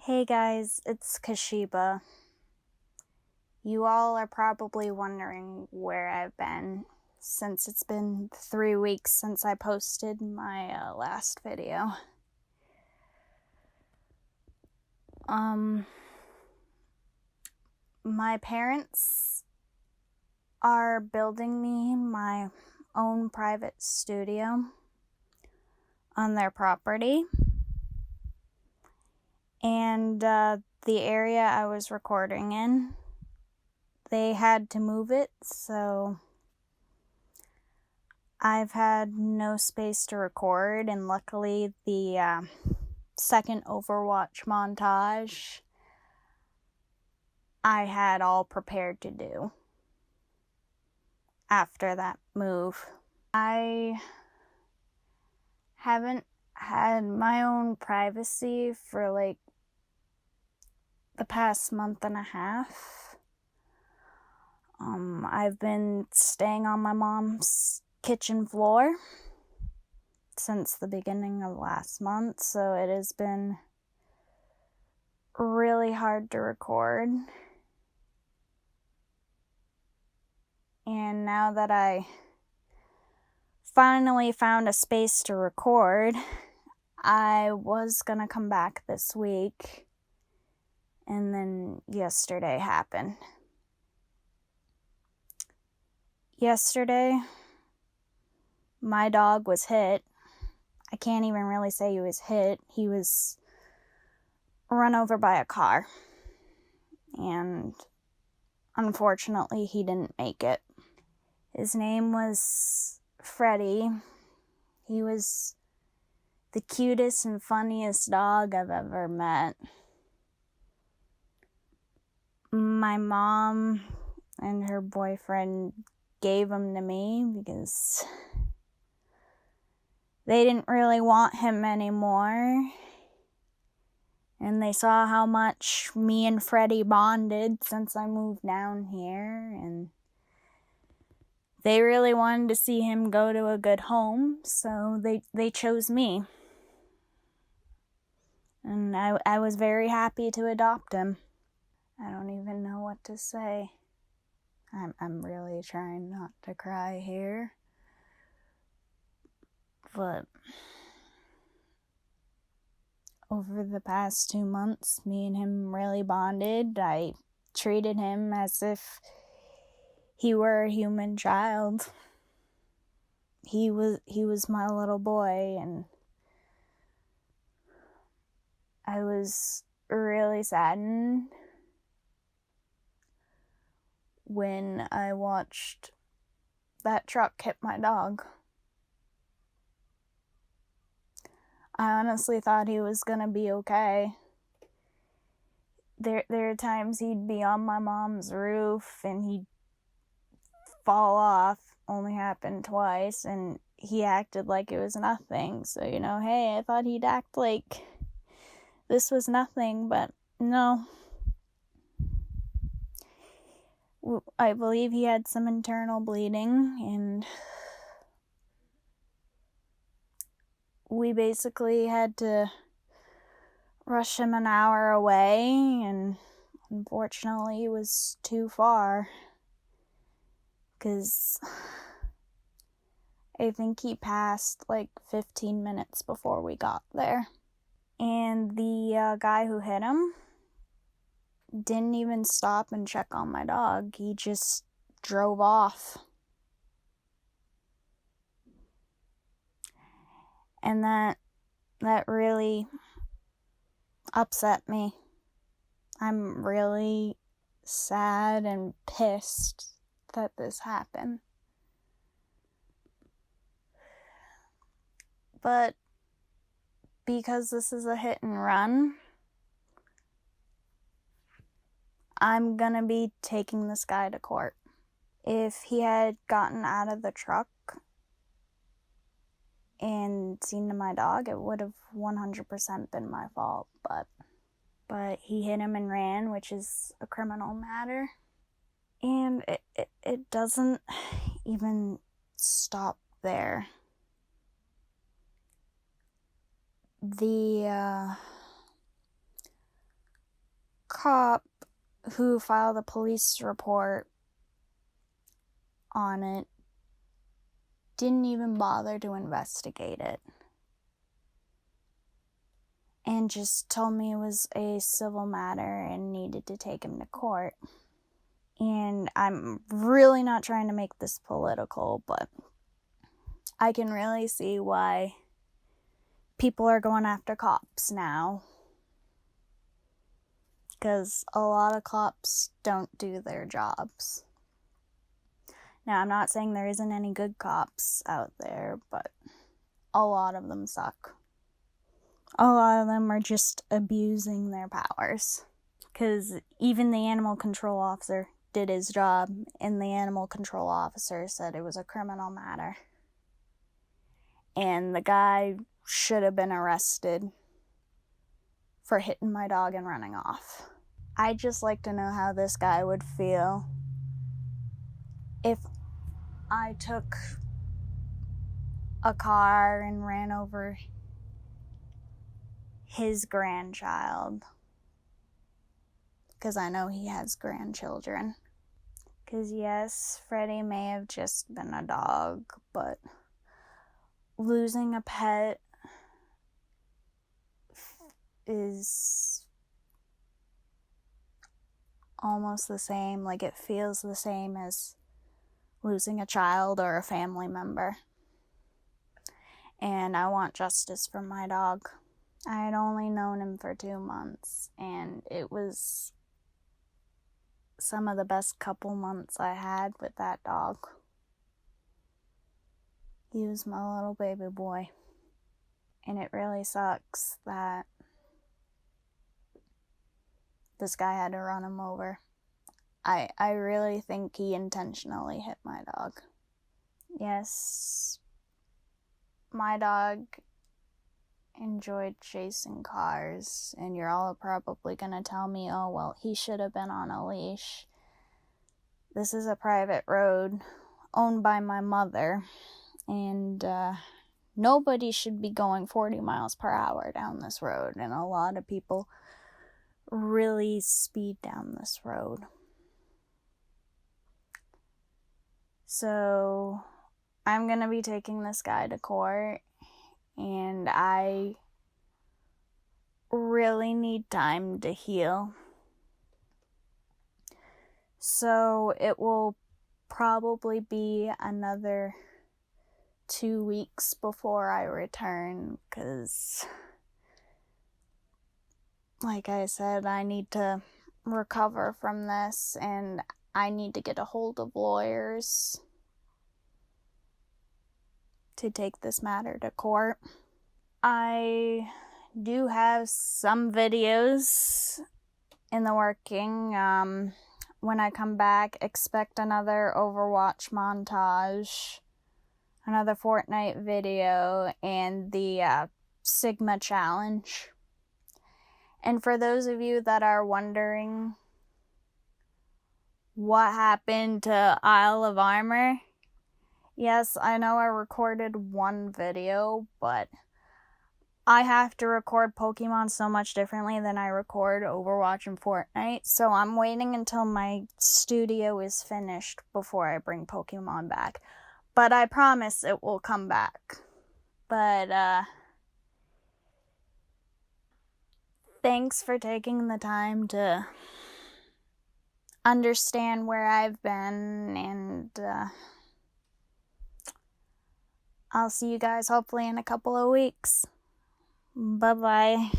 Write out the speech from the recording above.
Hey guys, it's Kashiba. You all are probably wondering where I've been since it's been 3 weeks since I posted my last video. My parents are building me my own private studio on their property. And the area I was recording in, they had to move it, so I've had no space to record, and luckily the second Overwatch montage I had all prepared to do after that move. I haven't had my own privacy for like the past month and a half. I've been staying on my mom's kitchen floor since the beginning of last month, so it has been really hard to record. And now that I finally found a space to record, I was gonna come back this week, and then yesterday happened. Yesterday, my dog was hit. I can't even really say he was hit. He was run over by a car. And unfortunately, he didn't make it. His name was Freddie. He was the cutest and funniest dog I've ever met. My mom and her boyfriend gave him to me because they didn't really want him anymore. And they saw how much me and Freddie bonded since I moved down here, and they really wanted to see him go to a good home, so they chose me. And I was very happy to adopt him. I don't even know what to say. I'm really trying not to cry here. But over the past 2 months, me and him really bonded. I treated him as if he were a human child. He was my little boy, and I was really saddened when I watched that truck hit my dog. I honestly thought he was gonna be okay. There are times he'd be on my mom's roof and he'd fall off. Only happened twice, and he acted like it was nothing. So, hey, I thought he'd act like this was nothing, but no. I believe he had some internal bleeding, and we basically had to rush him an hour away, and unfortunately it was too far, because I think he passed like 15 minutes before we got there. And the guy who hit him didn't even stop and check on my dog. He just drove off. And that really upset me. I'm really sad and pissed that this happened. But because this is a hit and run, I'm gonna be taking this guy to court. If he had gotten out of the truck and seen my dog, it would have 100% been my fault, but he hit him and ran, which is a criminal matter. And it doesn't even stop there. The cop who filed a police report on it didn't even bother to investigate it and just told me it was a civil matter and needed to take him to court. And I'm really not trying to make this political, but I can really see why people are going after cops now. Because a lot of cops don't do their jobs. Now, I'm not saying there isn't any good cops out there, but a lot of them suck. A lot of them are just abusing their powers. Because even the animal control officer did his job, and the animal control officer said it was a criminal matter. And the guy should have been arrested for hitting my dog and running off. I'd just like to know how this guy would feel if I took a car and ran over his grandchild. Because I know he has grandchildren. Because yes, Freddie may have just been a dog, but losing a pet is almost the same. Like, it feels the same as losing a child or a family member. And I want justice for my dog. I had only known him for 2 months, and it was some of the best couple months I had with that dog. He was my little baby boy. And it really sucks that this guy had to run him over. I really think he intentionally hit my dog. Yes, my dog enjoyed chasing cars, and you're all probably gonna tell me, oh, well, he should have been on a leash. This is a private road owned by my mother, and nobody should be going 40 miles per hour down this road, and a lot of people really speed down this road. So I'm gonna be taking this guy to court, and I really need time to heal. So it will probably be another 2 weeks before I return, because, like I said, I need to recover from this, and I need to get a hold of lawyers to take this matter to court. I do have some videos in the working. When I come back, expect another Overwatch montage, another Fortnite video, and the Sigma challenge. And for those of you that are wondering what happened to Isle of Armor, yes, I know I recorded one video, but I have to record Pokemon so much differently than I record Overwatch and Fortnite, so I'm waiting until my studio is finished before I bring Pokemon back. But I promise it will come back. But, thanks for taking the time to understand where I've been, and I'll see you guys hopefully in a couple of weeks. Bye-bye.